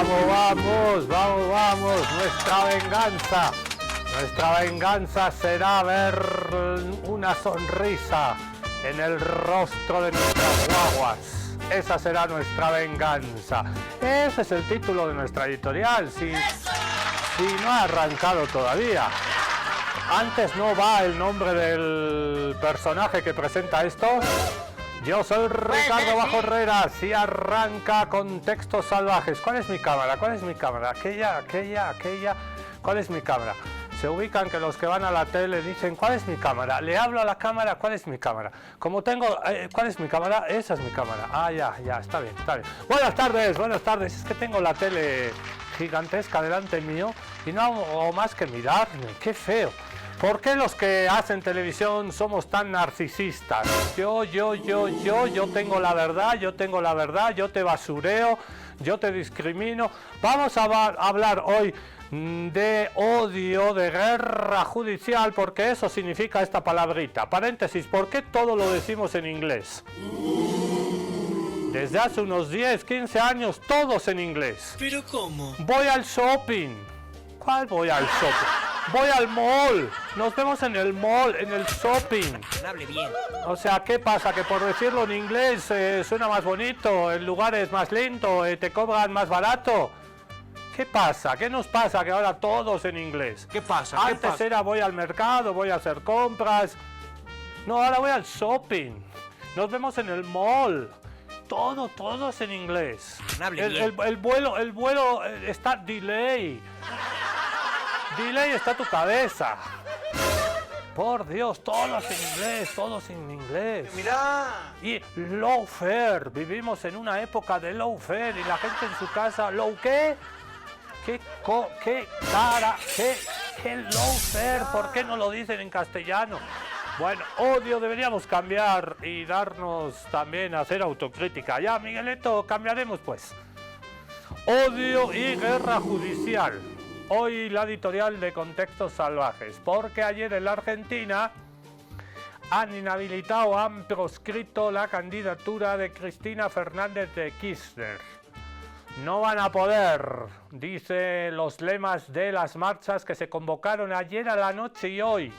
Vamos, vamos, vamos, vamos. Nuestra venganza será ver una sonrisa en el rostro de nuestras guaguas. Esa será nuestra venganza. Ese es el título de nuestra editorial. Si no ha arrancado todavía. Antes no va el nombre del personaje que presenta esto. Yo soy Ricardo Bajo Herreras y arranca con Textos Salvajes. ¿Cuál es mi cámara? ¿Cuál es mi cámara? Aquella. ¿Cuál es mi cámara? Se ubican que los que van a la tele dicen, ¿cuál es mi cámara? Le hablo a la cámara, ¿cuál es mi cámara? Como tengo, ¿cuál es mi cámara? Esa es mi cámara. Ah, ya, está bien. Buenas tardes. Es que tengo la tele gigantesca delante mío y no hago más que mirarme. ¡Qué feo! ¿Por qué los que hacen televisión somos tan narcisistas? Yo tengo la verdad, yo te basureo, yo te discrimino. Vamos a hablar hoy de odio, de guerra judicial, porque eso significa esta palabrita. Paréntesis, ¿por qué todo lo decimos en inglés? Desde hace unos 10, 15 años, todos en inglés. ¿Pero cómo? Voy al shopping. ¿Cuál voy al shopping? Voy al mall. Nos vemos en el mall, en el shopping. Hable bien. O sea, ¿qué pasa? Que por decirlo en inglés suena más bonito, el lugar es más lento, te cobran más barato. ¿Qué pasa? ¿Qué nos pasa que ahora todos en inglés? ¿Qué pasa? Antes era voy al mercado, voy a hacer compras. No, ahora voy al shopping. Nos vemos en el mall. Todo es en inglés. El vuelo está delay. Delay está tu cabeza. Por Dios, todos en inglés. Mirá. Y low fare. Vivimos en una época de low fare y la gente en su casa, ¿low qué? ¿Qué low fare? ¿Por qué no lo dicen en castellano? Bueno, odio deberíamos cambiar y darnos también a hacer autocrítica. Ya, Miguelito, cambiaremos pues. Odio y guerra judicial. Hoy la editorial de Contextos Salvajes, porque ayer en la Argentina han proscrito la candidatura de Cristina Fernández de Kirchner. No van a poder, dice los lemas de las marchas que se convocaron ayer a la noche y hoy.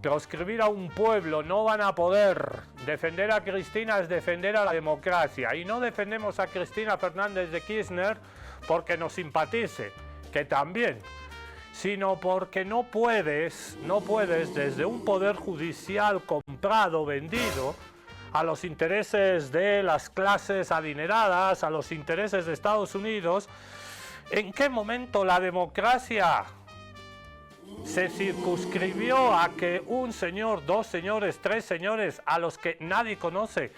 Proscribir a un pueblo, no van a poder. Defender a Cristina es defender a la democracia. Y no defendemos a Cristina Fernández de Kirchner porque nos simpatice, que también, sino porque no puedes desde un poder judicial comprado, vendido, a los intereses de las clases adineradas, a los intereses de Estados Unidos. ¿En qué momento la democracia se circunscribió a que un señor, dos señores, tres señores, a los que nadie conoce,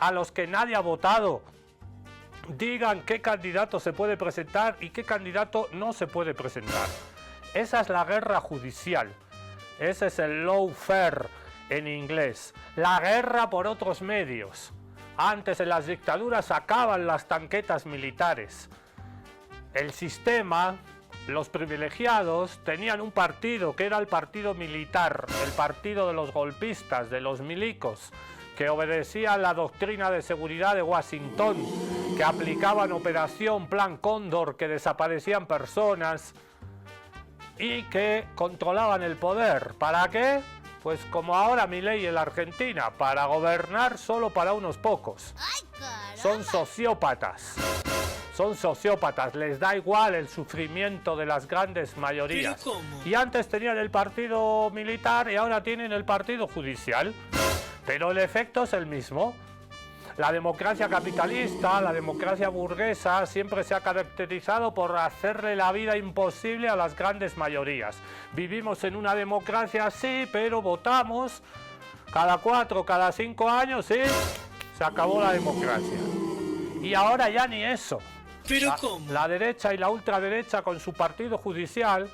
a los que nadie ha votado, digan qué candidato se puede presentar y qué candidato no se puede presentar? Esa es la guerra judicial. Ese es el lawfare en inglés. La guerra por otros medios. Antes en las dictaduras sacaban las tanquetas militares. El sistema, los privilegiados, tenían un partido que era el partido militar, el partido de los golpistas, de los milicos, que obedecía la doctrina de seguridad de Washington, que aplicaban Operación Plan Cóndor, que desaparecían personas y que controlaban el poder. ¿Para qué? Pues como ahora Milei en la Argentina, para gobernar solo para unos pocos. Son sociópatas. Son sociópatas, les da igual el sufrimiento de las grandes mayorías. ¿Pero cómo? Y antes tenían el partido militar y ahora tienen el partido judicial. Pero el efecto es el mismo. La democracia capitalista, la democracia burguesa, siempre se ha caracterizado por hacerle la vida imposible a las grandes mayorías. Vivimos en una democracia, sí, pero votamos cada 4, cada 5 años, sí, se acabó la democracia. Y ahora ya ni eso. ¿Pero cómo? La derecha y la ultraderecha con su partido judicial,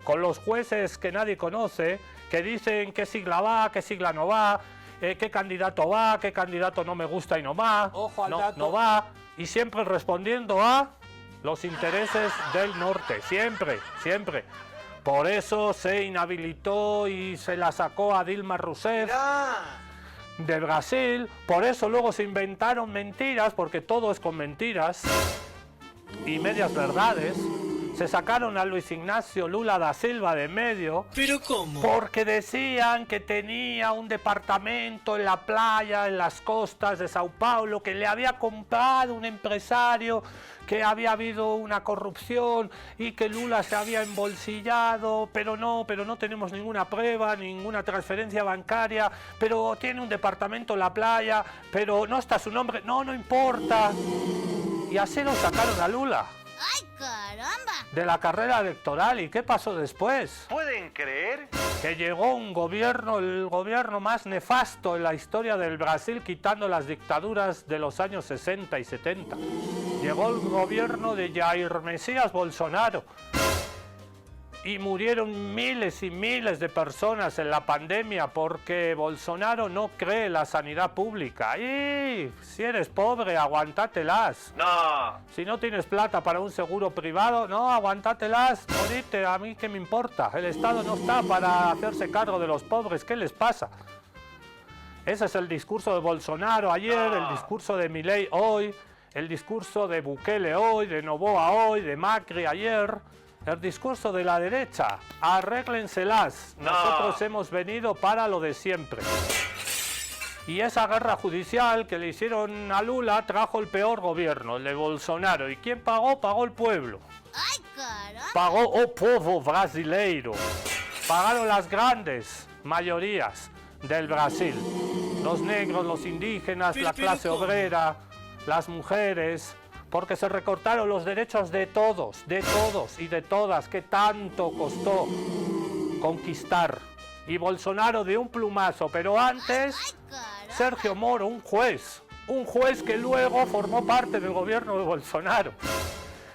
con los jueces que nadie conoce, que dicen qué sigla va, qué sigla no va, qué candidato va, qué candidato no me gusta y no va, Ojo al dato. no va, y siempre respondiendo a los intereses del norte, siempre. Por eso se inhabilitó y se la sacó a Dilma Rousseff. Mirá. De Brasil. Por eso luego se inventaron mentiras, porque todo es con mentiras. y medias verdades, se sacaron a Luis Ignacio Lula da Silva de medio. ¿Pero cómo? Porque decían que tenía un departamento en la playa, en las costas de Sao Paulo, que le había comprado un empresario, que había habido una corrupción y que Lula se había embolsillado, pero no tenemos ninguna prueba, ninguna transferencia bancaria, pero tiene un departamento en la playa, pero no está su nombre, no importa. Y así lo sacaron a Lula. ¡Ay, caramba! De la carrera electoral. ¿Y qué pasó después? ¿Pueden creer? Que llegó un gobierno, el gobierno más nefasto en la historia del Brasil, quitando las dictaduras de los años 60 y 70. Llegó el gobierno de Jair Messias Bolsonaro. Y murieron miles y miles de personas en la pandemia porque Bolsonaro no cree en la sanidad pública. Y si eres pobre, aguantátelas. No. Si no tienes plata para un seguro privado, no, aguantátelas, morite, a mí qué me importa. El Estado no está para hacerse cargo de los pobres, ¿qué les pasa? Ese es el discurso de Bolsonaro ayer, el discurso de Milei hoy, el discurso de Bukele hoy, de Noboa hoy, de Macri ayer. El discurso de la derecha, arréglenselas, nosotros hemos venido para lo de siempre. Y esa guerra judicial que le hicieron a Lula trajo el peor gobierno, el de Bolsonaro. ¿Y quién pagó? Pagó el pueblo. ¡Ay, caramba! Pagó o povo brasileiro. Pagaron las grandes mayorías del Brasil. Los negros, los indígenas, la clase obrera, las mujeres... Porque se recortaron los derechos de todos y de todas, que tanto costó conquistar. Y Bolsonaro de un plumazo, pero antes Sergio Moro, un juez que luego formó parte del gobierno de Bolsonaro.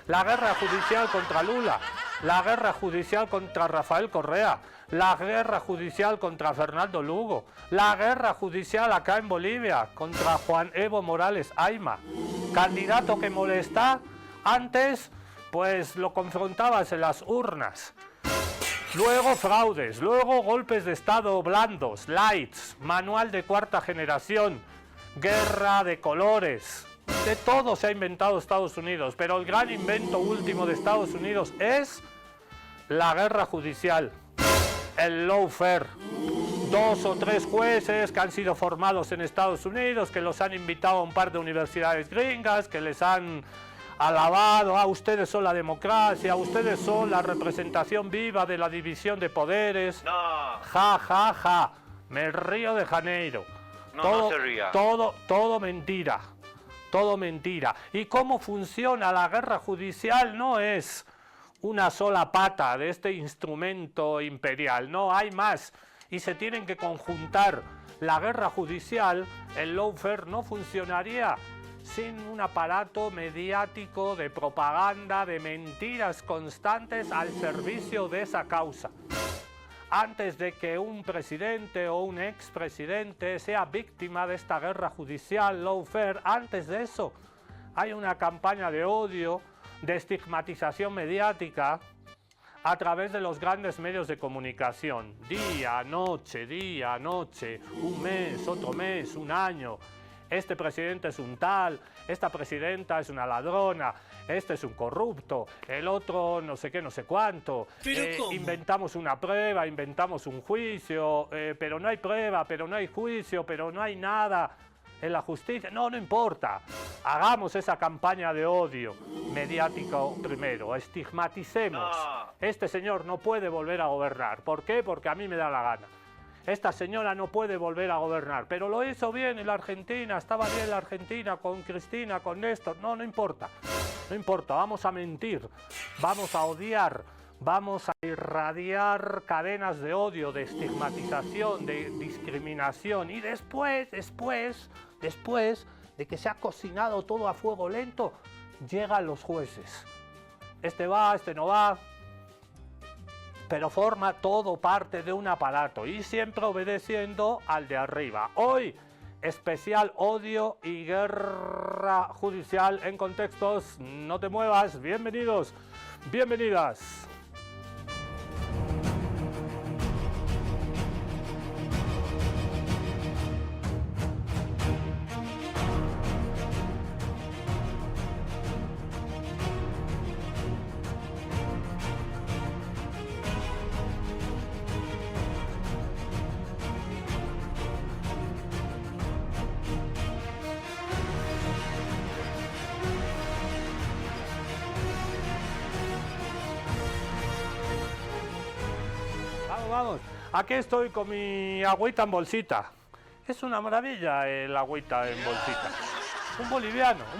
La guerra judicial contra Lula, la guerra judicial contra Rafael Correa, la guerra judicial contra Fernando Lugo, la guerra judicial acá en Bolivia contra Juan Evo Morales Ayma, candidato que molesta, antes pues lo confrontabas en las urnas. Luego fraudes, luego golpes de estado blandos, lights, manual de cuarta generación, guerra de colores. De todo se ha inventado Estados Unidos, pero el gran invento último de Estados Unidos es la guerra judicial, el lawfare. 2 o 3 jueces que han sido formados en Estados Unidos, que los han invitado a un par de universidades gringas, que les han alabado, ustedes son la democracia, ustedes son la representación viva de la división de poderes. No. Ja, ja, ja, me río de Janeiro. No se ría. Todo mentira, todo mentira. ¿Y cómo funciona la guerra judicial? No es una sola pata de este instrumento imperial, no, hay más. Y se tienen que conjuntar. La guerra judicial, el lawfare, no funcionaría sin un aparato mediático de propaganda, de mentiras constantes al servicio de esa causa. Antes de que un presidente o un expresidente sea víctima de esta guerra judicial, lawfare, antes de eso hay una campaña de odio, de estigmatización mediática, a través de los grandes medios de comunicación, día, noche, un mes, otro mes, un año. Este presidente es un tal, esta presidenta es una ladrona, este es un corrupto, el otro no sé qué, no sé cuánto. Inventamos una prueba, inventamos un juicio, pero no hay prueba, pero no hay juicio, pero no hay nada en la justicia. No importa. Hagamos esa campaña de odio mediático primero, estigmaticemos. No. Este señor no puede volver a gobernar. ¿Por qué? Porque a mí me da la gana. Esta señora no puede volver a gobernar, pero lo hizo bien en la Argentina, estaba bien en la Argentina con Cristina, con Néstor. No importa. No importa, vamos a mentir, vamos a odiar, vamos a irradiar cadenas de odio, de estigmatización, de discriminación. Y después de que se ha cocinado todo a fuego lento, llegan los jueces. Este va, este no va, pero forma todo parte de un aparato y siempre obedeciendo al de arriba. Hoy, especial odio y guerra judicial en contextos. No te muevas, bienvenidos, bienvenidas. vamos. Aquí estoy con mi agüita en bolsita. Es una maravilla el agüita en bolsita. Un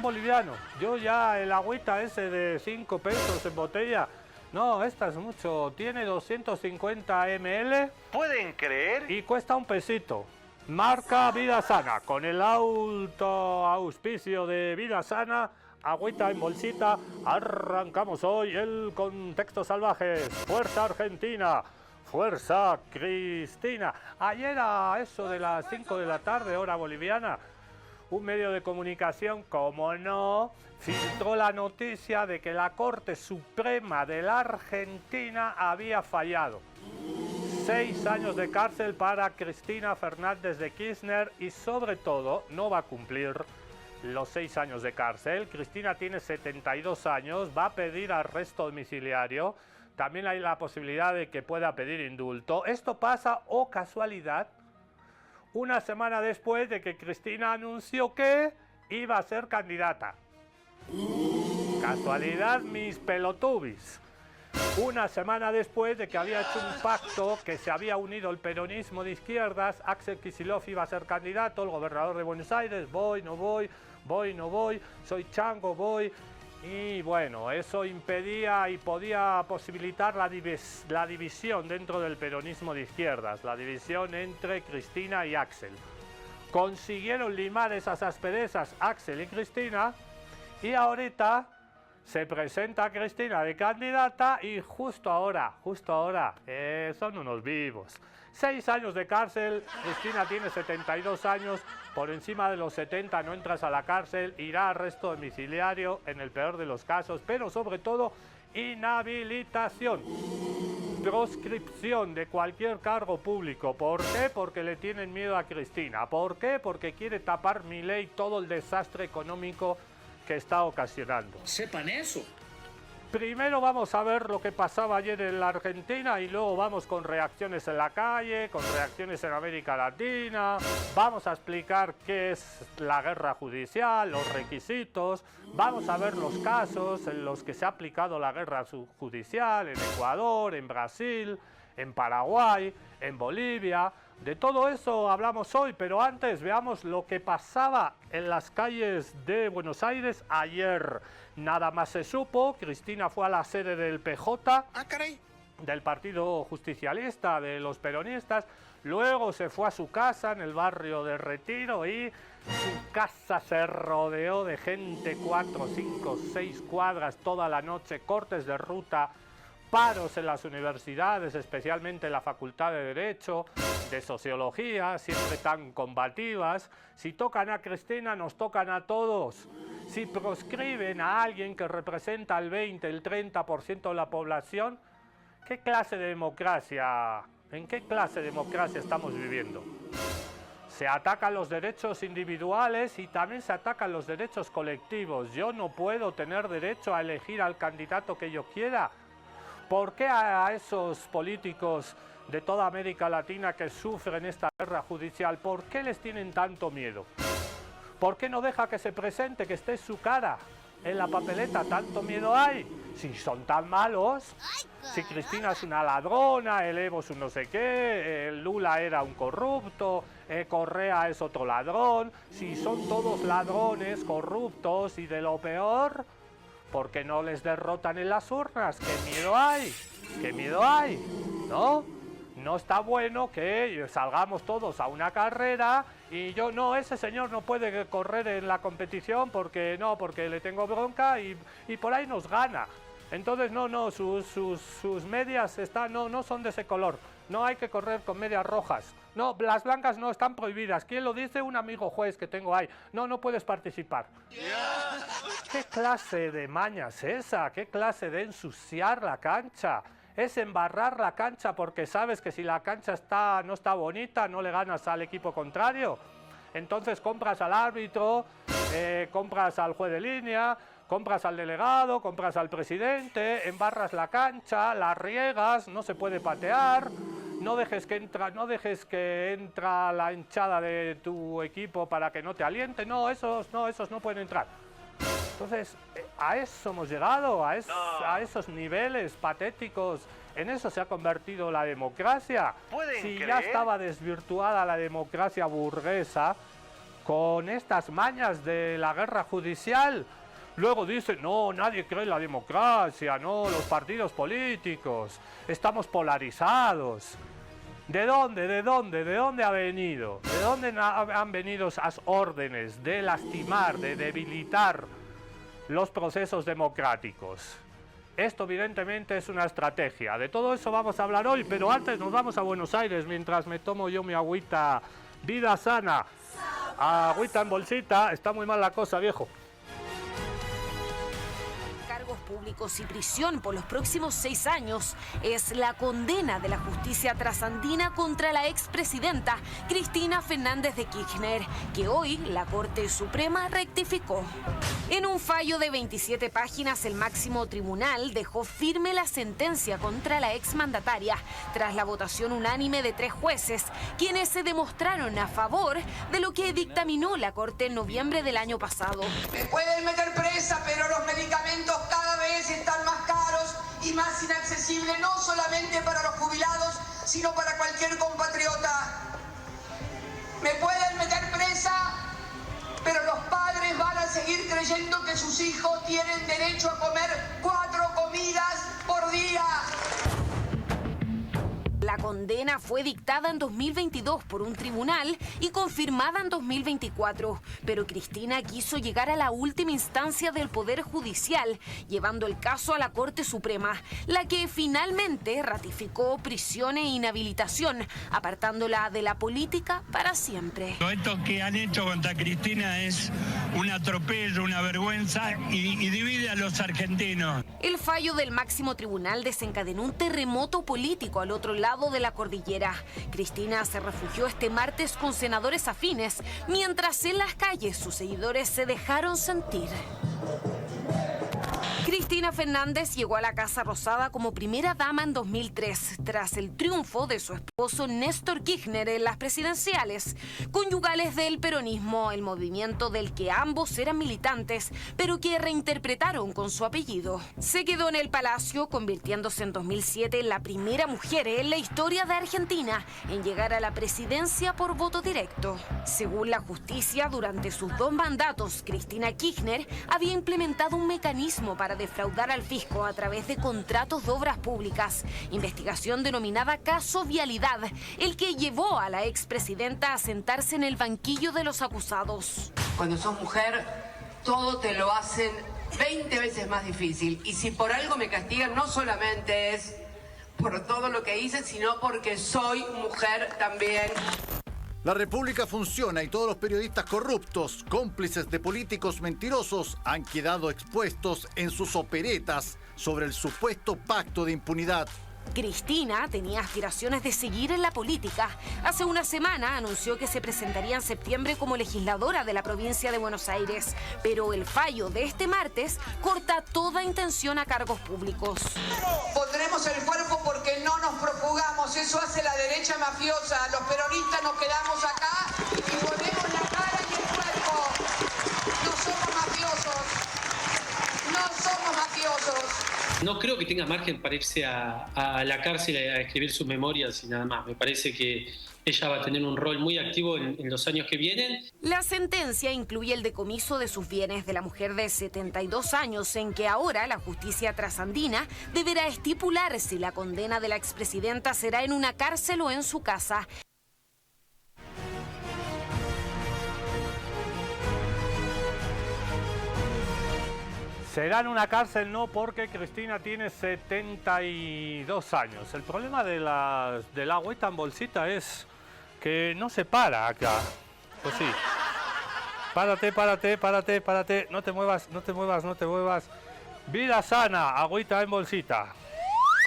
boliviano. Yo ya el agüita ese de 5 pesos en botella, no, esta es mucho. Tiene 250 ml. ¿Pueden creer? Y cuesta un pesito. Marca Vida Sana. Con el auspicio de Vida Sana, agüita en bolsita, arrancamos hoy el Contexto Salvajes. Fuerza Argentina. Fuerza Cristina. Ayer a eso de las 5 de la tarde, hora boliviana, un medio de comunicación, como no, filtró la noticia de que la Corte Suprema de la Argentina había fallado. 6 años de cárcel para Cristina Fernández de Kirchner y sobre todo no va a cumplir los 6 años de cárcel. Cristina tiene 72 años, va a pedir arresto domiciliario. También hay la posibilidad de que pueda pedir indulto. Esto pasa, o casualidad, una semana después de que Cristina anunció que iba a ser candidata. Casualidad, mis pelotubis. Una semana después de que había hecho un pacto, que se había unido el peronismo de izquierdas, Axel Kicillof iba a ser candidato, el gobernador de Buenos Aires, voy, no voy, soy chango, voy. Y bueno, eso impedía y podía posibilitar la división dentro del peronismo de izquierdas, la división entre Cristina y Axel. Consiguieron limar esas asperezas Axel y Cristina, y ahorita se presenta Cristina de candidata y justo ahora, son unos vivos. 6 años de cárcel, Cristina tiene 72 años, por encima de los 70 no entras a la cárcel, irá a arresto domiciliario en el peor de los casos, pero sobre todo inhabilitación, proscripción de cualquier cargo público. ¿Por qué? Porque le tienen miedo a Cristina. ¿Por qué? Porque quiere tapar Milei todo el desastre económico que está ocasionando. Sepan eso. Primero vamos a ver lo que pasaba ayer en la Argentina y luego vamos con reacciones en la calle, con reacciones en América Latina. Vamos a explicar qué es la guerra judicial, los requisitos. Vamos a ver los casos en los que se ha aplicado la guerra judicial en Ecuador, en Brasil, en Paraguay, en Bolivia. De todo eso hablamos hoy, pero antes veamos lo que pasaba en las calles de Buenos Aires ayer. Nada más se supo, Cristina fue a la sede del PJ, del Partido Justicialista, de los peronistas, luego se fue a su casa en el barrio de Retiro y su casa se rodeó de gente, 4, 5, 6 cuadras toda la noche, cortes de ruta, paros en las universidades, especialmente en la Facultad de Derecho, de Sociología, siempre tan combativas. Si tocan a Cristina, nos tocan a todos. Si proscriben a alguien que representa el 20, el 30% de la población, ¿qué clase de democracia? ¿En qué clase de democracia estamos viviendo? Se atacan los derechos individuales y también se atacan los derechos colectivos. Yo no puedo tener derecho a elegir al candidato que yo quiera. ¿Por qué a esos políticos de toda América Latina que sufren esta guerra judicial, por qué les tienen tanto miedo? ¿Por qué no deja que se presente, que esté su cara en la papeleta? ¿Tanto miedo hay? Si son tan malos, si Cristina es una ladrona, el Evo es un no sé qué, el Lula era un corrupto, Correa es otro ladrón, si son todos ladrones, corruptos y de lo peor, ¿por qué no les derrotan en las urnas? ¿Qué miedo hay? ¿Qué miedo hay? ¿No? No está bueno que salgamos todos a una carrera y yo, no, ese señor no puede correr en la competición porque no, porque le tengo bronca y por ahí nos gana. Entonces, no, sus medias no son de ese color. No hay que correr con medias rojas. No, las blancas no están prohibidas. ¿Quién lo dice? Un amigo juez que tengo ahí. No puedes participar. ¿Qué clase de maña es esa? ¿Qué clase de ensuciar la cancha? Es embarrar la cancha porque sabes que si la cancha no está bonita, no le ganas al equipo contrario. Entonces compras al árbitro, compras al juez de línea, compras al delegado, compras al presidente, embarras la cancha, la riegas, no se puede patear, no dejes que entra la hinchada de tu equipo para que no te aliente, esos no pueden entrar. Entonces, a eso hemos llegado, a esos niveles patéticos ¿En eso se ha convertido la democracia? ¿Pueden Si ya creer? estaba desvirtuada la democracia burguesa con estas mañas de la guerra judicial. Luego dicen, no, nadie cree en la democracia, no, los partidos políticos, estamos polarizados. ¿De dónde ha venido? ¿De dónde han venido esas órdenes de lastimar, de debilitar los procesos democráticos? Esto evidentemente es una estrategia. De todo eso vamos a hablar hoy, pero antes nos vamos a Buenos Aires mientras me tomo yo mi agüita Vida Sana. Agüita en bolsita, está muy mal la cosa, viejo. Cargos públicos y prisión por los próximos 6 años es la condena de la justicia trasandina contra la expresidenta Cristina Fernández de Kirchner, que hoy la Corte Suprema rectificó. En un fallo de 27 páginas, el máximo tribunal dejó firme la sentencia contra la exmandataria tras la votación unánime de 3 jueces, quienes se demostraron a favor de lo que dictaminó la Corte en noviembre del año pasado. Me pueden meter presa, pero los medicamentos cada vez están más caros y más inaccesibles, no solamente para los jubilados, sino para cualquier compatriota. Me pueden meter presa, pero los padres van a seguir creyendo que sus hijos tienen derecho a comer 4 comidas por día. La condena fue dictada en 2022 por un tribunal y confirmada en 2024, pero Cristina quiso llegar a la última instancia del Poder Judicial, llevando el caso a la Corte Suprema, la que finalmente ratificó prisión e inhabilitación, apartándola de la política para siempre. Esto que han hecho contra Cristina es un atropello, una vergüenza y divide a los argentinos. El fallo del máximo tribunal desencadenó un terremoto político al otro lado de la cordillera. Cristina se refugió este martes con senadores afines, mientras en las calles sus seguidores se dejaron sentir. Cristina Fernández llegó a la Casa Rosada como primera dama en 2003, tras el triunfo de su esposo Néstor Kirchner en las presidenciales, conyugales del peronismo, el movimiento del que ambos eran militantes, pero que reinterpretaron con su apellido. Se quedó en el palacio, convirtiéndose en 2007 en la primera mujer en la historia de Argentina en llegar a la presidencia por voto directo. Según la justicia, durante sus 2 mandatos, Cristina Kirchner había implementado un mecanismo para defraudar al fisco a través de contratos de obras públicas, investigación denominada Caso Vialidad, el que llevó a la expresidenta a sentarse en el banquillo de los acusados. Cuando sos mujer, todo te lo hacen 20 veces más difícil. Y si por algo me castigan, no solamente es por todo lo que hice, sino porque soy mujer también. La República funciona y todos los periodistas corruptos, cómplices de políticos mentirosos, han quedado expuestos en sus operetas sobre el supuesto pacto de impunidad. Cristina tenía aspiraciones de seguir en la política. Hace una semana anunció que se presentaría en septiembre como legisladora de la provincia de Buenos Aires, pero el fallo de este martes corta toda intención a cargos públicos. Pondremos el cuerpo porque no nos profugamos, eso hace la derecha mafiosa. Los peronistas nos quedamos acá y ponemos la cara y el cuerpo. No somos mafiosos. No somos mafiosos. No creo que tenga margen para irse a la cárcel a escribir sus memorias y nada más. Me parece que ella va a tener un rol muy activo en los años que vienen. La sentencia incluye el decomiso de sus bienes de la mujer de 72 años, en que ahora la justicia trasandina deberá estipular si la condena de la expresidenta será en una cárcel o en su casa. Será en una cárcel, no, porque Cristina tiene 72 años. El problema de la agüita en bolsita es que no se para acá. Pues sí. Párate. No te muevas. Vida Sana, agüita en bolsita.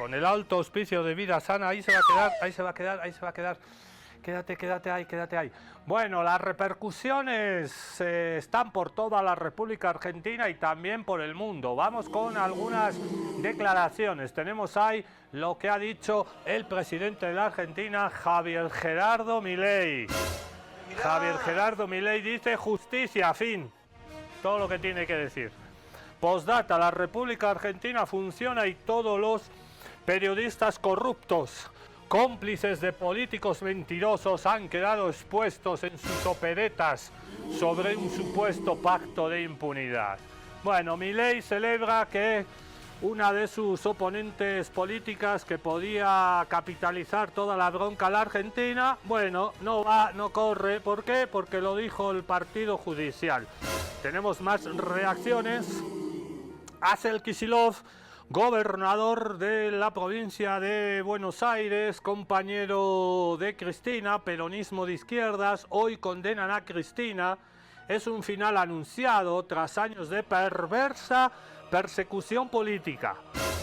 Con el alto auspicio de Vida Sana, ahí se va a quedar. Quédate ahí. Bueno, las repercusiones están por toda la República Argentina y también por el mundo. Vamos con algunas declaraciones. Tenemos ahí lo que ha dicho el presidente de la Argentina, Javier Gerardo Milei. Javier Gerardo Milei dice justicia, fin. Todo lo que tiene que decir. Postdata, la República Argentina funciona y todos los Periodistas corruptos, cómplices de políticos mentirosos han quedado expuestos en sus operetas sobre un supuesto pacto de impunidad. Bueno, Milei celebra que una de sus oponentes políticas que podía capitalizar toda la bronca a la Argentina, bueno, no corre. ¿Por qué? Porque lo dijo el partido judicial. Tenemos más reacciones. Axel Kicillof, gobernador de la provincia de Buenos Aires, compañero de Cristina, peronismo de izquierdas, hoy condenan a Cristina. Es un final anunciado tras años de perversa persecución política,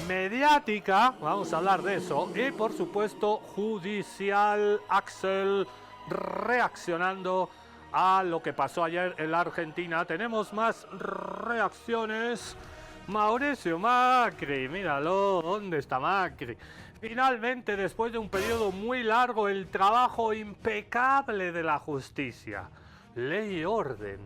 mediática, vamos a hablar de eso, y por supuesto judicial. Axel reaccionando a lo que pasó ayer en la Argentina. Tenemos más reacciones. Mauricio Macri, míralo, ¿dónde está Macri? Finalmente, después de un periodo muy largo, el trabajo impecable de la justicia, ley y orden,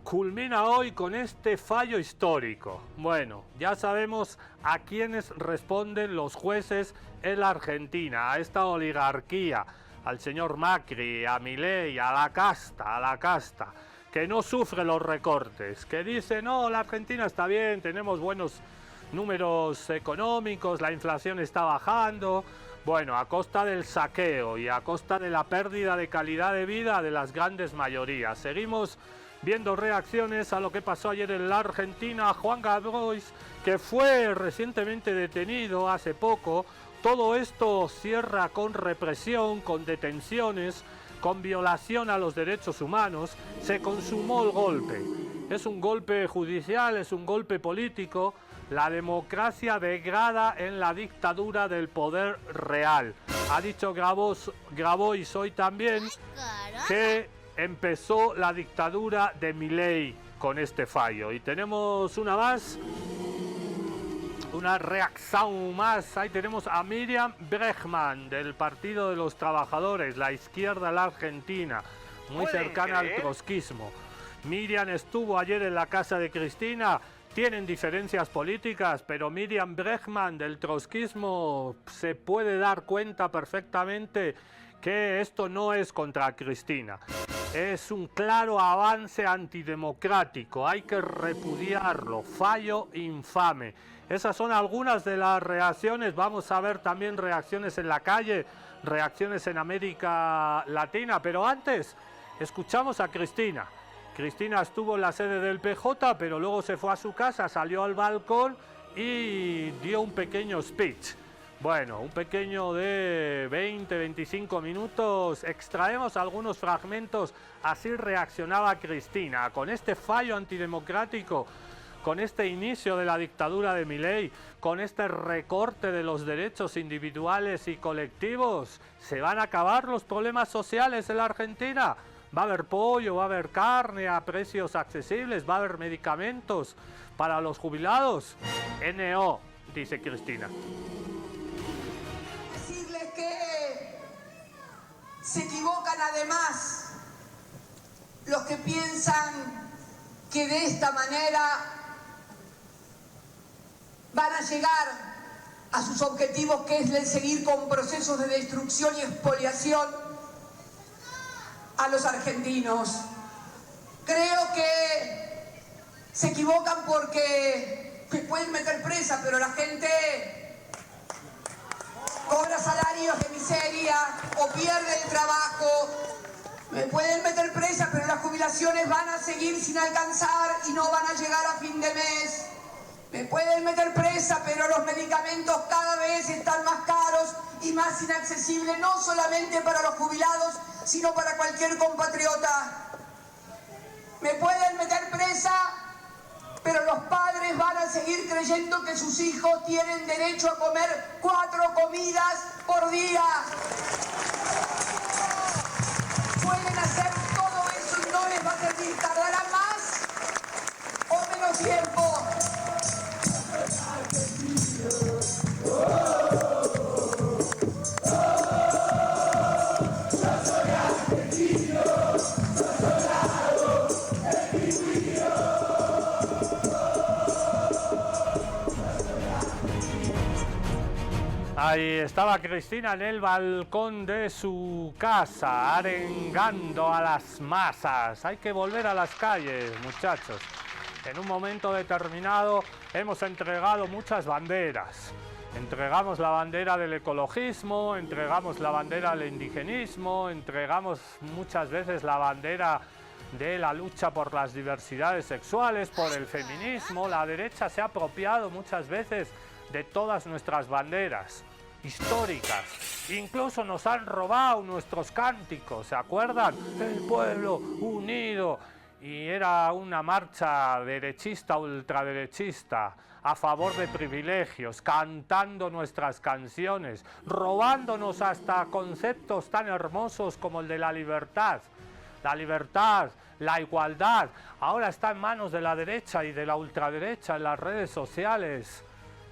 culmina hoy con este fallo histórico. Bueno, ya sabemos a quiénes responden los jueces en la Argentina, a esta oligarquía, al señor Macri, a Milei, a la casta, que no sufre los recortes, que dice, no, la Argentina está bien, tenemos buenos números económicos, la inflación está bajando, bueno, a costa del saqueo y a costa de la pérdida de calidad de vida de las grandes mayorías. Seguimos viendo reacciones a lo que pasó ayer en la Argentina. Juan Grabois, que fue recientemente detenido hace poco. Todo esto cierra con represión, con detenciones, con violación a los derechos humanos. Se consumó el golpe. Es un golpe judicial, es un golpe político. La democracia degrada en la dictadura del poder real. Ha dicho Grabois hoy también que empezó la dictadura de Milei con este fallo. Y tenemos una más, una reacción más. Ahí tenemos a Miriam Bregman del Partido de los Trabajadores, la izquierda, la Argentina, muy cercana al trotskismo. Miriam estuvo ayer en la casa de Cristina. Tienen diferencias políticas, pero Miriam Bregman del trotskismo se puede dar cuenta perfectamente que esto no es contra Cristina. Es un claro avance antidemocrático, hay que repudiarlo, fallo infame. Esas son algunas de las reacciones. Vamos a ver también reacciones en la calle, reacciones en América Latina, pero antes escuchamos a Cristina. Cristina estuvo en la sede del PJ, pero luego se fue a su casa, salió al balcón y dio un pequeño speech. Bueno, un pequeño de 20-25 minutos. Extraemos algunos fragmentos. Así reaccionaba Cristina con este fallo antidemocrático, con este inicio de la dictadura de Milei, con este recorte de los derechos individuales y colectivos. ¿Se van a acabar los problemas sociales en la Argentina? Va a haber pollo, va a haber carne a precios accesibles, va a haber medicamentos para los jubilados. NO, dice Cristina. Decirles que se equivocan además los que piensan que de esta manera van a llegar a sus objetivos, que es el seguir con procesos de destrucción y expoliación a los argentinos. Creo que se equivocan porque me pueden meter presa, pero la gente cobra salarios de miseria o pierde el trabajo. Me pueden meter presa, pero las jubilaciones van a seguir sin alcanzar y no van a llegar a fin de mes. Me pueden meter presa, pero los medicamentos cada vez están más caros y más inaccesibles, no solamente para los jubilados, sino para cualquier compatriota. Me pueden meter presa, pero los padres van a seguir creyendo que sus hijos tienen derecho a comer 4 comidas por día. Pueden hacer todo eso y no les va a servir. Tardará más o menos tiempo. Ahí estaba Cristina en el balcón de su casa, arengando a las masas. Hay que volver a las calles, muchachos. En un momento determinado hemos entregado muchas banderas. Entregamos la bandera del ecologismo, entregamos la bandera del indigenismo, entregamos muchas veces la bandera de la lucha por las diversidades sexuales, por el feminismo. La derecha se ha apropiado muchas veces de todas nuestras banderas históricas. Incluso nos han robado nuestros cánticos, ¿se acuerdan? El pueblo unido. Y era una marcha derechista, ultraderechista, a favor de privilegios, cantando nuestras canciones, robándonos hasta conceptos tan hermosos como el de la libertad. La libertad, la igualdad, ahora está en manos de la derecha y de la ultraderecha en las redes sociales,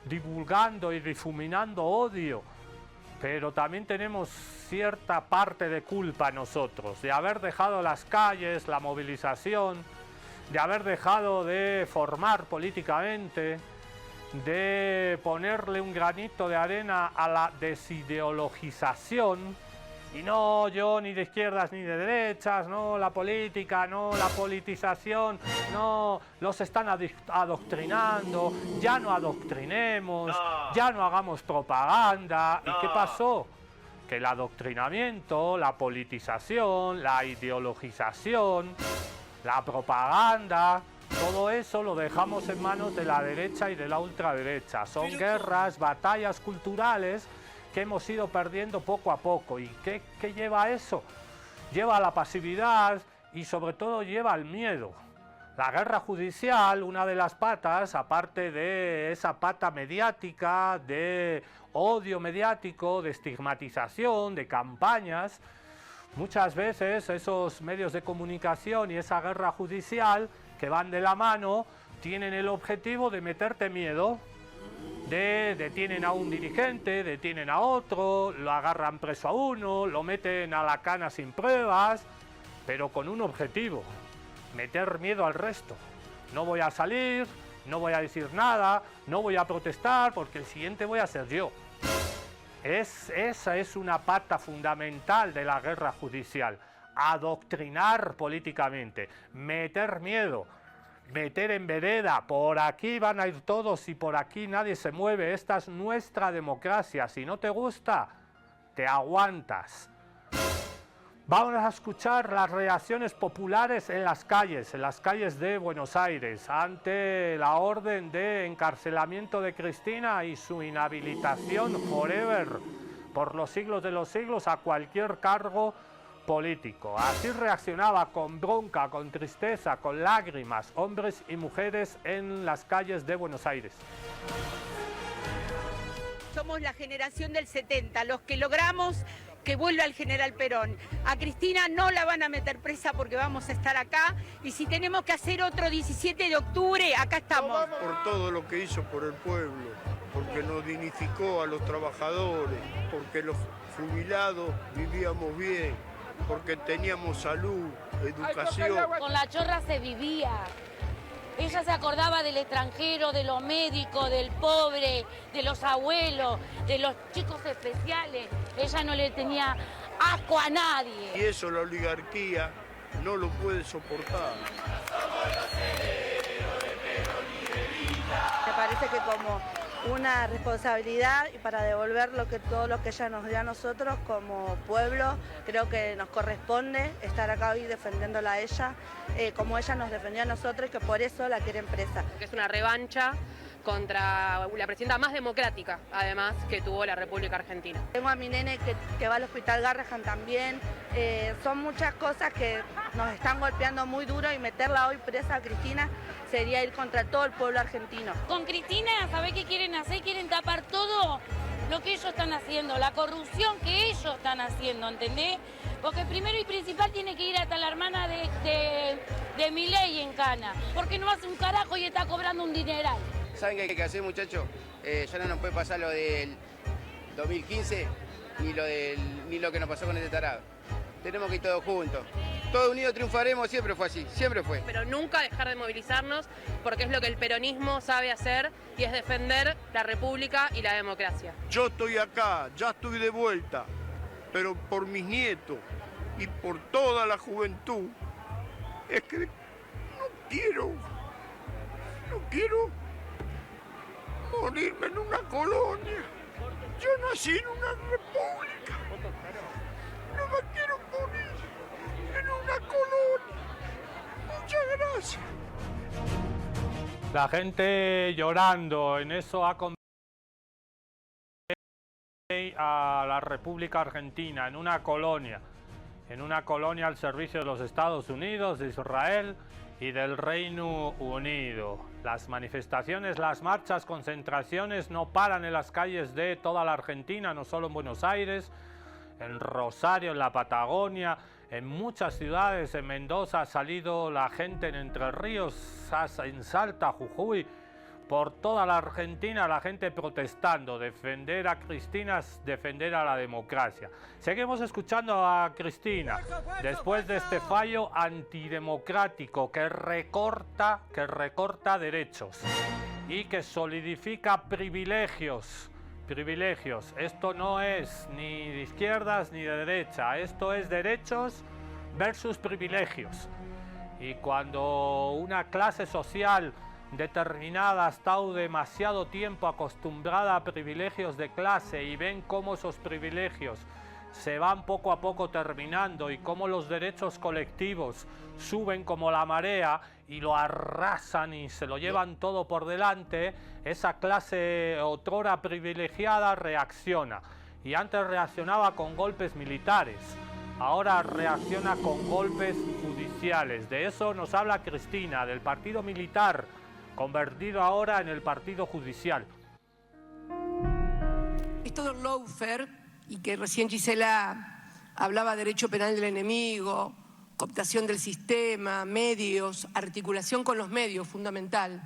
divulgando y difuminando odio. Pero también tenemos cierta parte de culpa nosotros, de haber dejado las calles, la movilización, de haber dejado de formar políticamente, de ponerle un granito de arena a la desideologización. Y no, yo ni de izquierdas ni de derechas, no, la política, no, la politización, no, los están adoctrinando, ya no adoctrinemos, ya no hagamos propaganda. ¿Y qué pasó? Que el adoctrinamiento, la politización, la ideologización, la propaganda, todo eso lo dejamos en manos de la derecha y de la ultraderecha. Son guerras, batallas culturales que hemos ido perdiendo poco a poco. ¿Y qué lleva a eso? Lleva a la pasividad y sobre todo lleva al miedo. La guerra judicial, una de las patas, aparte de esa pata mediática, de odio mediático, de estigmatización, de campañas, muchas veces esos medios de comunicación y esa guerra judicial que van de la mano tienen el objetivo de meterte miedo. Detienen a un dirigente, detienen a otro, lo agarran preso a uno, lo meten a la cana sin pruebas, pero con un objetivo: meter miedo al resto. No voy a salir, no voy a decir nada, no voy a protestar porque el siguiente voy a ser yo. Esa es una pata fundamental de la guerra judicial: adoctrinar políticamente, meter miedo, meter en vereda, por aquí van a ir todos y por aquí nadie se mueve. Esta es nuestra democracia. Si no te gusta, te aguantas. Vamos a escuchar las reacciones populares en las calles de Buenos Aires, ante la orden de encarcelamiento de Cristina y su inhabilitación forever, por los siglos de los siglos, a cualquier cargo político. Así reaccionaba con bronca, con tristeza, con lágrimas, hombres y mujeres en las calles de Buenos Aires. Somos la generación del 70, los que logramos que vuelva el general Perón. A Cristina no la van a meter presa porque vamos a estar acá, y si tenemos que hacer otro 17 de octubre, acá estamos. Por todo lo que hizo por el pueblo, porque nos dignificó a los trabajadores, porque los jubilados vivíamos bien, porque teníamos salud, educación. Con la chorra se vivía. Ella se acordaba del extranjero, de los médicos, del pobre, de los abuelos, de los chicos especiales. Ella no le tenía asco a nadie. Y eso la oligarquía no lo puede soportar. Me parece que como una responsabilidad y para devolver todo lo que ella nos dio a nosotros como pueblo, creo que nos corresponde estar acá hoy defendiéndola a ella, como ella nos defendió a nosotros, y que por eso la quieren presa. Es una revancha contra la presidenta más democrática, además, que tuvo la República Argentina. Tengo a mi nene que va al hospital Garrahan también. Son muchas cosas que nos están golpeando muy duro, y meterla hoy presa a Cristina sería ir contra todo el pueblo argentino. Con Cristina, ¿sabés qué quieren hacer? Quieren tapar todo lo que ellos están haciendo, la corrupción que ellos están haciendo, ¿entendés? Porque primero y principal tiene que ir hasta la hermana de Milei en Cana, porque no hace un carajo y está cobrando un dineral. ¿Saben qué hay que hacer, muchachos? Ya no nos puede pasar lo del 2015 ni lo que nos pasó con este tarado. Tenemos que ir todos juntos. Todos unidos triunfaremos, siempre fue así, siempre fue. Pero nunca dejar de movilizarnos, porque es lo que el peronismo sabe hacer, y es defender la república y la democracia. Yo estoy acá, ya estoy de vuelta, pero por mis nietos y por toda la juventud, es que no quiero morirme en una colonia. Yo nací en una república, no me quiero morir en una colonia. Muchas gracias. La gente llorando, en eso ha convertido a la República Argentina en una colonia al servicio de los Estados Unidos, de Israel y del Reino Unido. Las manifestaciones, las marchas, concentraciones no paran en las calles de toda la Argentina, no solo en Buenos Aires, en Rosario, en la Patagonia, en muchas ciudades. En Mendoza ha salido la gente, en Entre Ríos, en Salta, Jujuy, por toda la Argentina, la gente protestando. Defender a Cristina es defender a la democracia. Seguimos escuchando a Cristina después de este fallo antidemocrático que recorta derechos y que solidifica privilegios. Esto no es ni de izquierdas ni de derecha, esto es derechos versus privilegios. Y cuando una clase social determinada ha estado demasiado tiempo acostumbrada a privilegios de clase y ven cómo esos privilegios se van poco a poco terminando y cómo los derechos colectivos suben como la marea y lo arrasan y se lo llevan todo por delante, esa clase otrora privilegiada reacciona. Y antes reaccionaba con golpes militares, ahora reacciona con golpes judiciales. De eso nos habla Cristina, del partido militar convertido ahora en el partido judicial. Esto del lawfare, y que recién Gisela hablaba de derecho penal del enemigo, cooptación del sistema, medios, articulación con los medios, fundamental.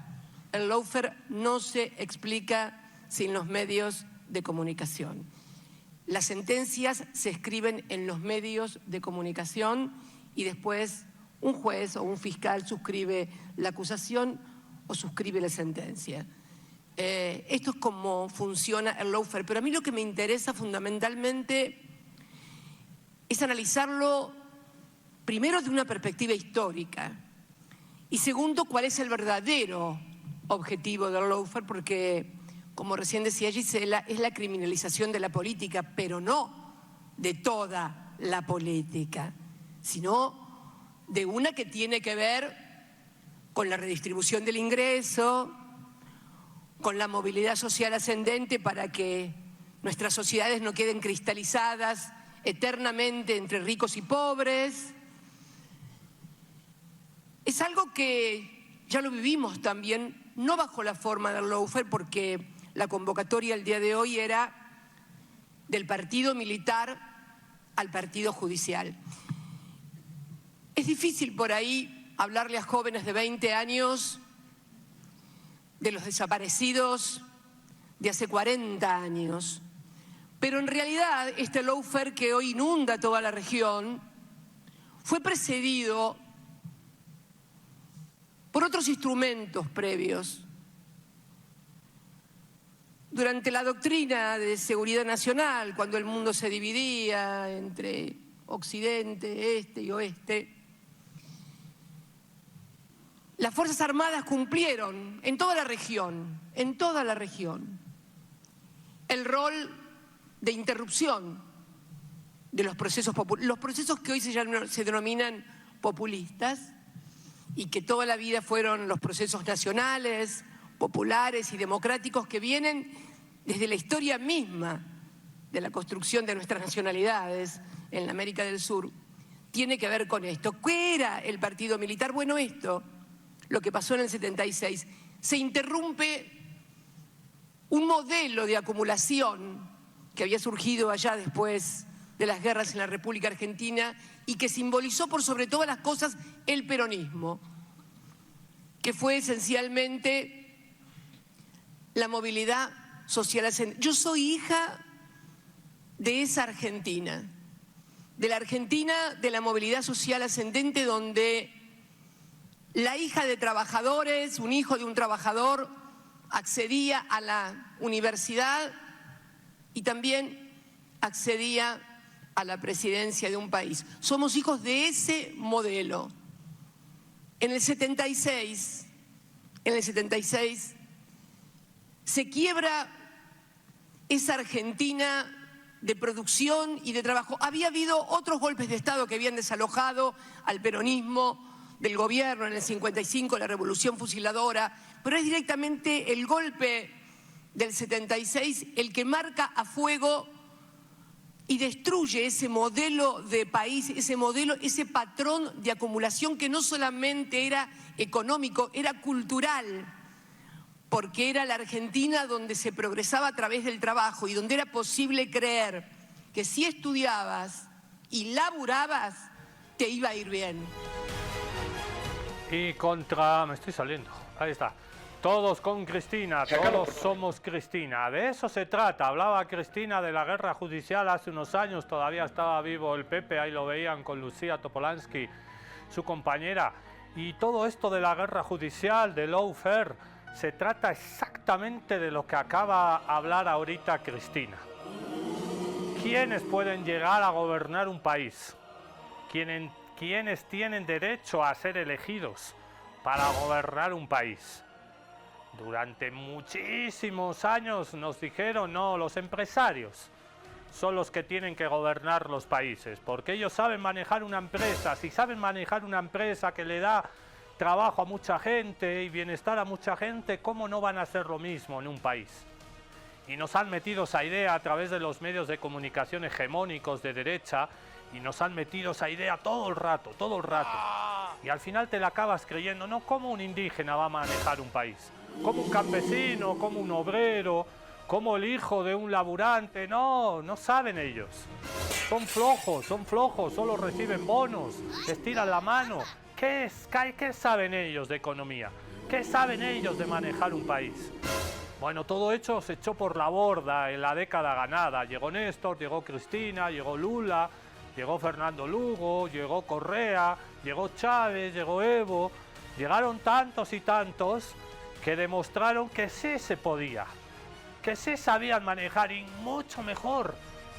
El lawfare no se explica sin los medios de comunicación. Las sentencias se escriben en los medios de comunicación y después un juez o un fiscal suscribe la acusación o suscribe la sentencia. Esto es como funciona el lawfare, pero a mí lo que me interesa fundamentalmente es analizarlo primero de una perspectiva histórica y segundo, cuál es el verdadero objetivo del lawfare, porque, como recién decía Gisela, es la criminalización de la política, pero no de toda la política, sino de una que tiene que ver con la redistribución del ingreso, con la movilidad social ascendente para que nuestras sociedades no queden cristalizadas eternamente entre ricos y pobres. Es algo que ya lo vivimos también, no bajo la forma del lawfare, porque la convocatoria el día de hoy era del partido militar al partido judicial. Es difícil por ahí hablarle a jóvenes de 20 años de los desaparecidos de hace 40 años. Pero en realidad este lawfare que hoy inunda toda la región fue precedido por otros instrumentos previos. Durante la doctrina de seguridad nacional, cuando el mundo se dividía entre occidente, este y oeste, las Fuerzas Armadas cumplieron en toda la región, el rol de interrupción de los procesos que hoy se denominan populistas y que toda la vida fueron los procesos nacionales, populares y democráticos que vienen desde la historia misma de la construcción de nuestras nacionalidades en la América del Sur, tiene que ver con esto. ¿Qué era el partido militar? Bueno, esto, lo que pasó en el 76, se interrumpe un modelo de acumulación que había surgido allá después de las guerras en la República Argentina y que simbolizó por sobre todas las cosas el peronismo, que fue esencialmente la movilidad social ascendente. Yo soy hija de esa Argentina, de la Argentina de la movilidad social ascendente, donde la hija de trabajadores, un hijo de un trabajador, accedía a la universidad y también accedía a la presidencia de un país. Somos hijos de ese modelo. En el 76 se quiebra esa Argentina de producción y de trabajo. Había habido otros golpes de Estado que habían desalojado al peronismo del gobierno en el 55, la revolución fusiladora, pero es directamente el golpe del 76 el que marca a fuego y destruye ese modelo de país, ese modelo, ese patrón de acumulación que no solamente era económico, era cultural, porque era la Argentina donde se progresaba a través del trabajo y donde era posible creer que si estudiabas y laburabas, te iba a ir bien. Y contra... me estoy saliendo, ahí está. Todos con Cristina, todos somos Cristina. De eso se trata. Hablaba Cristina de la guerra judicial hace unos años, todavía estaba vivo el Pepe, ahí lo veían con Lucía Topolansky, su compañera. Y todo esto de la guerra judicial, de lawfare, se trata exactamente de lo que acaba de hablar ahorita Cristina. ¿Quiénes pueden llegar a gobernar un país? ¿Quiénes tienen derecho a ser elegidos para gobernar un país? Durante muchísimos años nos dijeron, no, los empresarios son los que tienen que gobernar los países, porque ellos saben manejar una empresa. Si saben manejar una empresa que le da trabajo a mucha gente y bienestar a mucha gente, ¿cómo no van a hacer lo mismo en un país? Y nos han metido esa idea a través de los medios de comunicación hegemónicos de derecha, y nos han metido esa idea todo el rato. Y al final te la acabas creyendo, no, ¿cómo un indígena va a manejar un país? ¿Cómo un campesino, como un obrero, como el hijo de un laburante? No, no saben ellos. Son flojos, solo reciben bonos, estiran la mano. ¿Qué saben ellos de economía? ¿Qué saben ellos de manejar un país? Bueno, todo hecho se echó por la borda en la década ganada. Llegó Néstor, llegó Cristina, llegó Lula, llegó Fernando Lugo, llegó Correa, llegó Chávez, llegó Evo. Llegaron tantos y tantos que demostraron que sí se podía, que sí sabían manejar y mucho mejor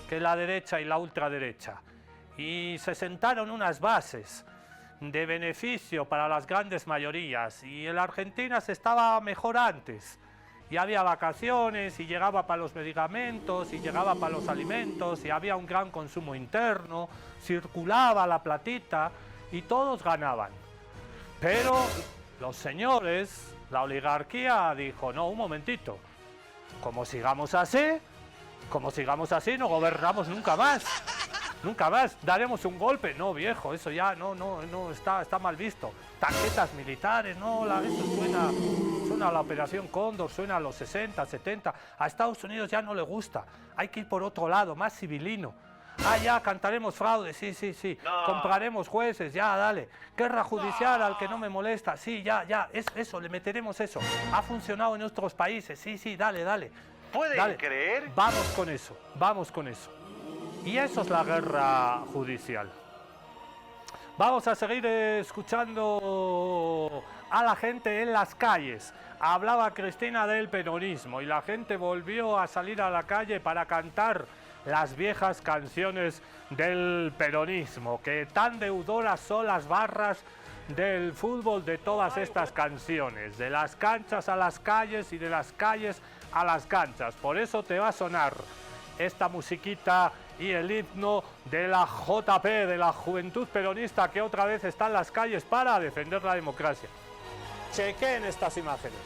que la derecha y la ultraderecha. Y se sentaron unas bases de beneficio para las grandes mayorías, y en la Argentina se estaba mejor antes. Y había vacaciones, y llegaba para los medicamentos, y llegaba para los alimentos, y había un gran consumo interno, circulaba la platita, y todos ganaban. Pero los señores, la oligarquía dijo, no, un momentito, como sigamos así no gobernamos nunca más. Nunca más, daremos un golpe. No, viejo, eso ya no está mal visto. Tarjetas militares, no, eso suena a la Operación Cóndor, suena a los 60, 70. A Estados Unidos ya no le gusta. Hay que ir por otro lado, más civilino. Ah, ya, cantaremos fraude, sí. No. Compraremos jueces, ya, dale. Guerra judicial al que no me molesta, sí, ya. Eso, le meteremos eso. Ha funcionado en otros países, sí, dale. ¿Pueden creer? Vamos con eso. Y eso es la guerra judicial. Vamos a seguir escuchando a la gente en las calles. Hablaba Cristina del peronismo y la gente volvió a salir a la calle para cantar las viejas canciones del peronismo, que tan deudoras son las barras del fútbol de todas estas canciones, de las canchas a las calles y de las calles a las canchas. Por eso te va a sonar esta musiquita y el himno de la JP, de la Juventud Peronista, que otra vez está en las calles para defender la democracia. Chequen estas imágenes.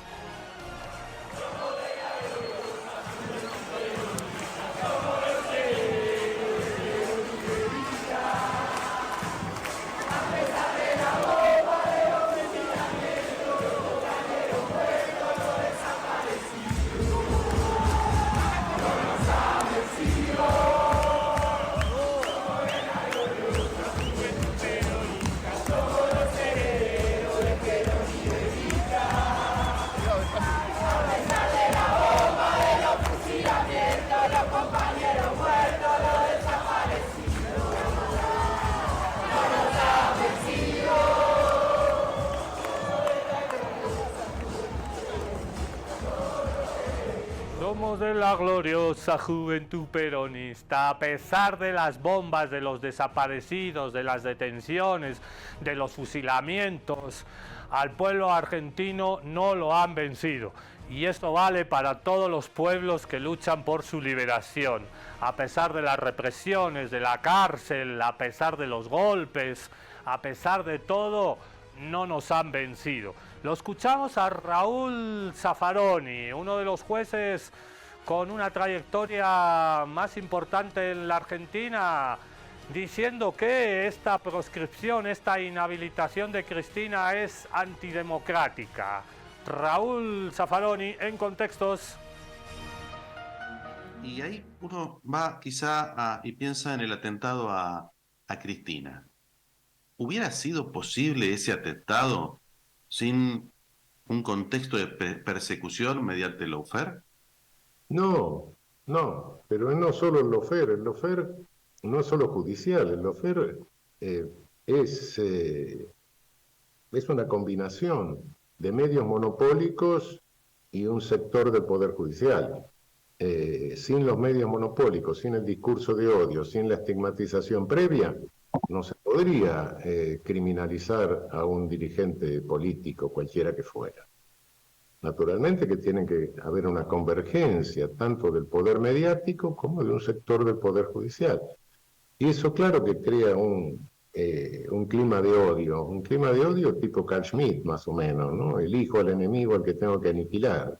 Somos de la gloriosa juventud peronista, a pesar de las bombas, de los desaparecidos, de las detenciones, de los fusilamientos, al pueblo argentino no lo han vencido. Y esto vale para todos los pueblos que luchan por su liberación. A pesar de las represiones, de la cárcel, a pesar de los golpes, a pesar de todo, no nos han vencido. Lo escuchamos a Raúl Zaffaroni, uno de los jueces con una trayectoria más importante en la Argentina, diciendo que esta proscripción, esta inhabilitación de Cristina es antidemocrática. Raúl Zaffaroni en Contextos. Y ahí uno va quizá y piensa en el atentado a Cristina. ¿Hubiera sido posible ese atentado sin un contexto de persecución mediante el lawfare? No, pero no solo el lawfare no es solo judicial, el lawfare es una combinación de medios monopólicos y un sector del Poder Judicial. Sin los medios monopólicos, sin el discurso de odio, sin la estigmatización previa, no se podría criminalizar a un dirigente político, cualquiera que fuera. Naturalmente que tiene que haber una convergencia tanto del poder mediático como de un sector del Poder Judicial. Y eso claro que crea un clima de odio tipo Carl Schmitt más o menos, ¿no? Elijo al enemigo al que tengo que aniquilar.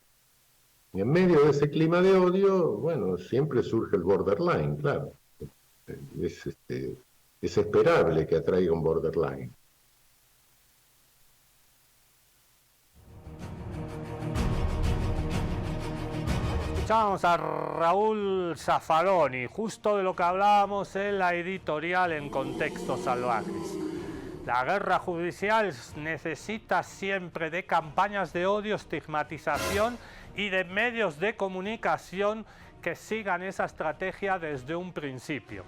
Y en medio de ese clima de odio, bueno, siempre surge el borderline, claro. Es esperable que atraiga un borderline. Escuchamos a Raúl Zaffaroni, justo de lo que hablábamos en la editorial en Contextos Salvajes. La guerra judicial necesita siempre de campañas de odio, estigmatización y de medios de comunicación que sigan esa estrategia desde un principio.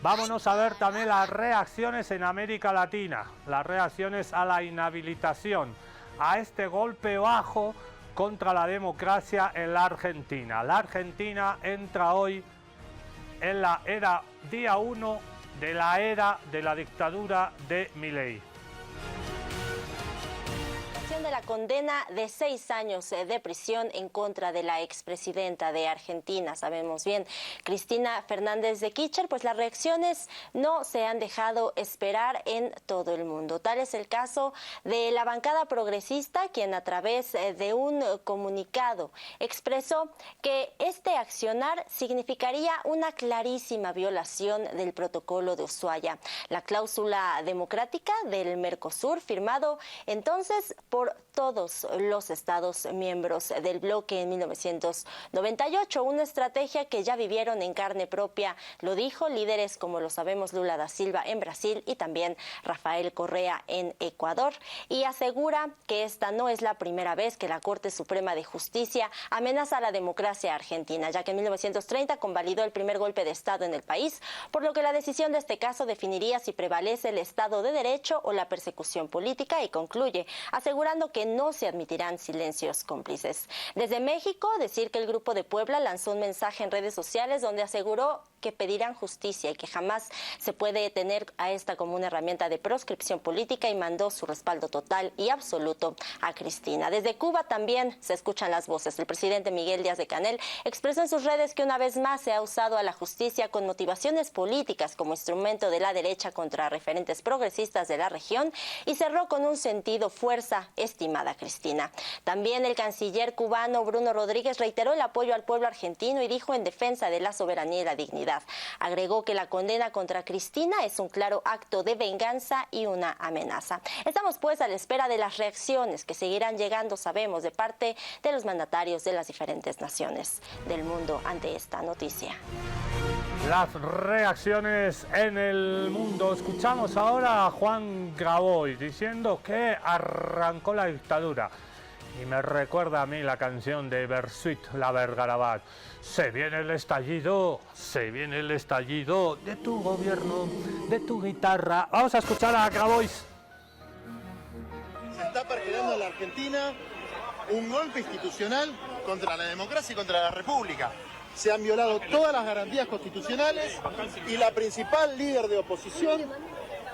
Vámonos a ver también las reacciones en América Latina, las reacciones a la inhabilitación, a este golpe bajo contra la democracia en la Argentina. La Argentina entra hoy en la era, día 1 de la era de la dictadura de Milei. De la condena de 6 años de prisión en contra de la expresidenta de Argentina. Sabemos bien, Cristina Fernández de Kirchner, pues las reacciones no se han dejado esperar en todo el mundo. Tal es el caso de la bancada progresista, quien a través de un comunicado expresó que este accionar significaría una clarísima violación del protocolo de Ushuaia, la cláusula democrática del Mercosur, firmado entonces por todos los estados miembros del bloque en 1998, una estrategia que ya vivieron en carne propia, lo dijo líderes como lo sabemos Lula da Silva en Brasil y también Rafael Correa en Ecuador, y asegura que esta no es la primera vez que la Corte Suprema de Justicia amenaza a la democracia argentina, ya que en 1930 convalidó el primer golpe de Estado en el país, por lo que la decisión de este caso definiría si prevalece el Estado de Derecho o la persecución política, y concluye asegurando que no se admitirán silencios cómplices. Desde México, decir que el Grupo de Puebla lanzó un mensaje en redes sociales donde aseguró que pedirán justicia y que jamás se puede tener a esta como una herramienta de proscripción política, y mandó su respaldo total y absoluto a Cristina. Desde Cuba también se escuchan las voces. El presidente Miguel Díaz-Canel expresó en sus redes que una vez más se ha usado a la justicia con motivaciones políticas como instrumento de la derecha contra referentes progresistas de la región, y cerró con un sentido fuerza, estimada Cristina. También el canciller cubano Bruno Rodríguez reiteró el apoyo al pueblo argentino y dijo en defensa de la soberanía y la dignidad. Agregó que la condena contra Cristina es un claro acto de venganza y una amenaza. Estamos pues a la espera de las reacciones que seguirán llegando, sabemos, de parte de los mandatarios de las diferentes naciones del mundo ante esta noticia. Las reacciones en el mundo. Escuchamos ahora a Juan Grabois diciendo que arrancó la dictadura. Y me recuerda a mí la canción de Bersuit, La Vergarabat. Se viene el estallido de tu gobierno, de tu guitarra. Vamos a escuchar a Grabois. Se está pergeñando en la Argentina un golpe institucional contra la democracia y contra la república. Se han violado todas las garantías constitucionales y la principal líder de oposición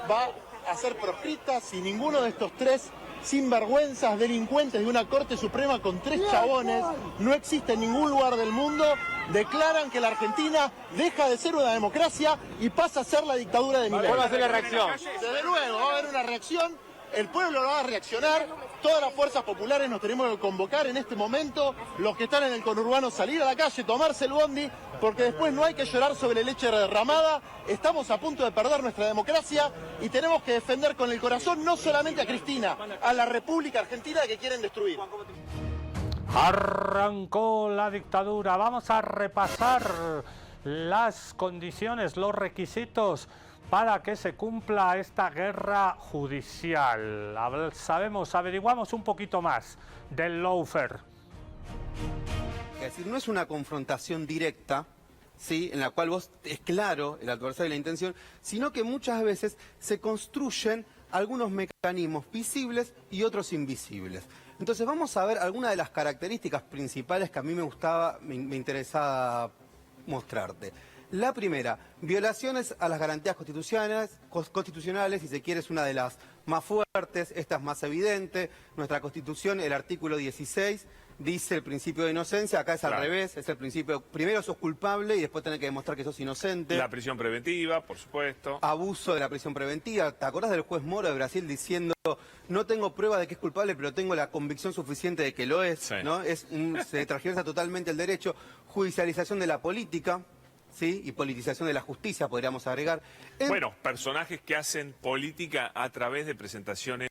va a ser proscrita si ninguno de estos tres sinvergüenzas delincuentes de una Corte Suprema con tres chabones, no existe en ningún lugar del mundo, declaran que la Argentina deja de ser una democracia y pasa a ser la dictadura de Milei. ¿Cuál va a ser la reacción? Desde luego, va a haber una reacción, el pueblo va a reaccionar, todas las fuerzas populares nos tenemos que convocar en este momento, los que están en el conurbano salir a la calle, tomarse el bondi, porque después no hay que llorar sobre leche derramada, estamos a punto de perder nuestra democracia y tenemos que defender con el corazón no solamente a Cristina, a la República Argentina que quieren destruir. Arrancó la dictadura. Vamos a repasar las condiciones, los requisitos para que se cumpla esta guerra judicial. Averiguamos un poquito más del lawfare. Es decir, no es una confrontación directa, ¿sí?, en la cual vos es claro el adversario y la intención, sino que muchas veces se construyen algunos mecanismos visibles y otros invisibles. Entonces vamos a ver algunas de las características principales que a mí me interesaba mostrarte. La primera, violaciones a las garantías constitucionales, si se quiere, es una de las más fuertes, esta es más evidente. Nuestra Constitución, el artículo 16, dice el principio de inocencia, acá es al revés, es el principio, primero sos culpable y después tenés que demostrar que sos inocente. La prisión preventiva, por supuesto. Abuso de la prisión preventiva. ¿Te acordás del juez Moro de Brasil diciendo, no tengo prueba de que es culpable, pero tengo la convicción suficiente de que lo es? Sí. ¿No? Se transgiversa totalmente el derecho. Judicialización de la política, ¿sí?, y politización de la justicia, podríamos agregar. Bueno, personajes que hacen política a través de presentaciones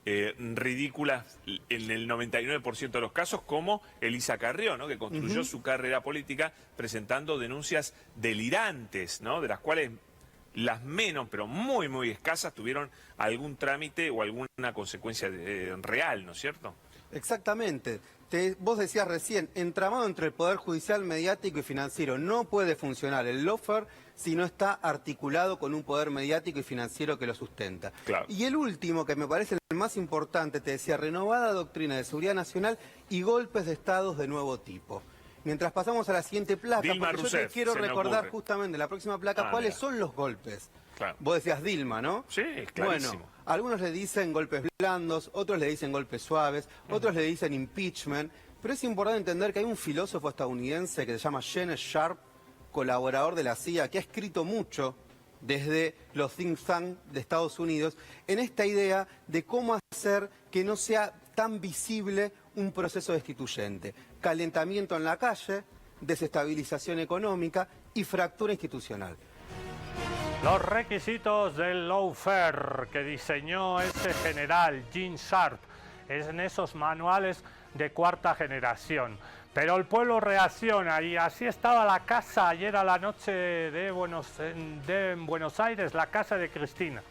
ridículas en el 99% de los casos, como Elisa Carrió, ¿no?, que construyó su carrera política presentando denuncias delirantes, ¿no?, de las cuales las menos, pero muy, muy escasas, tuvieron algún trámite o alguna consecuencia real, ¿no es cierto? Exactamente. Vos decías recién, entramado entre el Poder Judicial, mediático y financiero. No puede funcionar el lawfare si no está articulado con un poder mediático y financiero que lo sustenta. Claro. Y el último, que me parece el más importante, te decía, renovada doctrina de seguridad nacional y golpes de estados de nuevo tipo. Mientras pasamos a la siguiente placa, Dilma porque Rousseff, yo te quiero recordar justamente la próxima placa cuáles son los golpes. Claro. Vos decías Dilma, ¿no? Sí, clarísimo. Bueno, algunos le dicen golpes blandos, otros le dicen golpes suaves, otros le dicen impeachment, pero es importante entender que hay un filósofo estadounidense que se llama Gene Sharp, colaborador de la CIA, que ha escrito mucho desde los think tanks de Estados Unidos en esta idea de cómo hacer que no sea tan visible un proceso destituyente. Calentamiento en la calle, desestabilización económica y fractura institucional. Los requisitos del lawfare que diseñó ese general Gene Sharp es en esos manuales de cuarta generación. Pero el pueblo reacciona y así estaba la casa ayer a la noche de Buenos Aires, la casa de Cristina.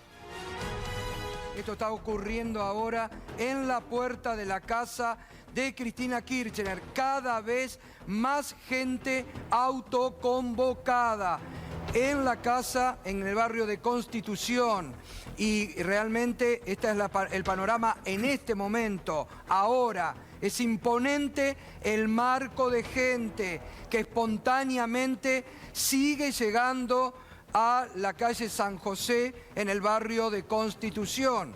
Esto está ocurriendo ahora en la puerta de la casa de Cristina Kirchner. Cada vez más gente autoconvocada en la casa, en el barrio de Constitución. Y realmente este es el panorama en este momento, ahora. Es imponente el marco de gente que espontáneamente sigue llegando a la calle San José en el barrio de Constitución.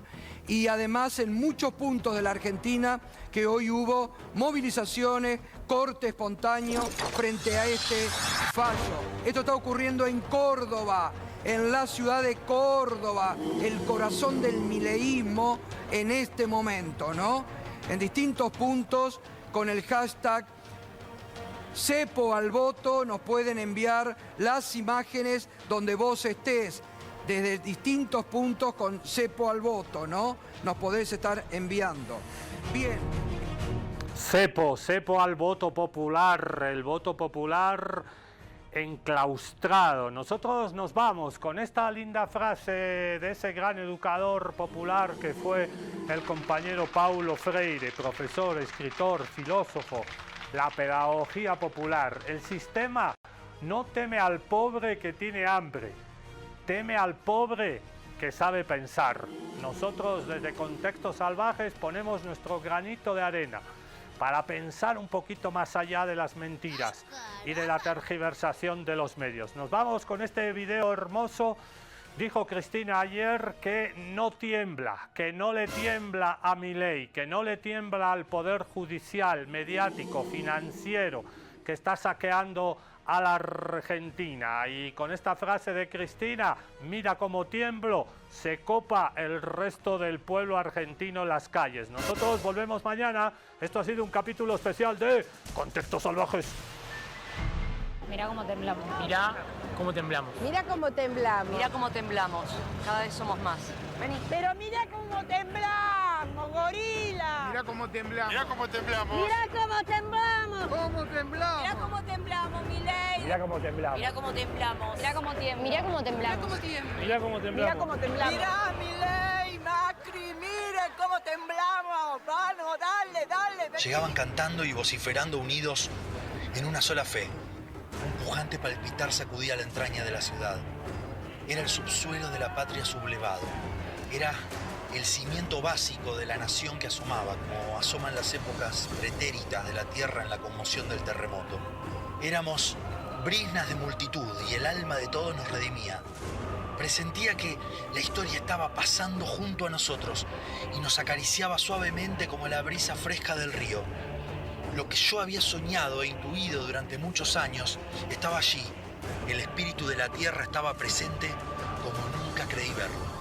Y además en muchos puntos de la Argentina que hoy hubo movilizaciones, corte espontáneo frente a este fallo. Esto está ocurriendo en Córdoba, en la ciudad de Córdoba, el corazón del mileísmo en este momento, ¿no? En distintos puntos con el hashtag Cepo al voto nos pueden enviar las imágenes donde vos estés, desde distintos puntos con Cepo al voto, ¿no? Nos podés estar enviando. Bien. Cepo al voto popular, el voto popular enclaustrado. Nosotros nos vamos con esta linda frase de ese gran educador popular que fue el compañero Paulo Freire, profesor, escritor, filósofo. La pedagogía popular. El sistema no teme al pobre que tiene hambre, teme al pobre que sabe pensar. Nosotros desde Contextos Salvajes ponemos nuestro granito de arena para pensar un poquito más allá de las mentiras y de la tergiversación de los medios. Nos vamos con este video hermoso. Dijo Cristina ayer que no tiembla, que no le tiembla a Milei, que no le tiembla al poder judicial, mediático, financiero, que está saqueando a la Argentina. Y con esta frase de Cristina, mira cómo tiemblo, se copa el resto del pueblo argentino en las calles. Nosotros volvemos mañana. Esto ha sido un capítulo especial de Contextos Salvajes. Mirá cómo temblamos. Mirá cómo temblamos. Mirá cómo temblamos. Mirá cómo temblamos. Cada vez somos más. Vení. Pero mirá cómo temblamos, gorila. Mirá cómo temblamos. Mirá cómo temblamos. Mirá cómo temblamos. ¿Cómo temblamos? Mirá cómo temblamos, Milei. Mirá cómo temblamos. Mirá cómo temblamos. Mirá cómo temblamos. Mirá cómo temblamos. Mirá cómo temblamos. Mirá cómo temblamos. Mirá, Milei, Macri, miren cómo temblamos. Vamos, dale, dale. Llegaban cantando y vociferando unidos en una sola fe. Un pujante palpitar sacudía la entraña de la ciudad. Era el subsuelo de la patria sublevado. Era el cimiento básico de la nación que asomaba, como asoman las épocas pretéritas de la tierra en la conmoción del terremoto. Éramos briznas de multitud y el alma de todos nos redimía. Presentía que la historia estaba pasando junto a nosotros y nos acariciaba suavemente como la brisa fresca del río. Lo que yo había soñado e intuido durante muchos años estaba allí. El espíritu de la tierra estaba presente como nunca creí verlo.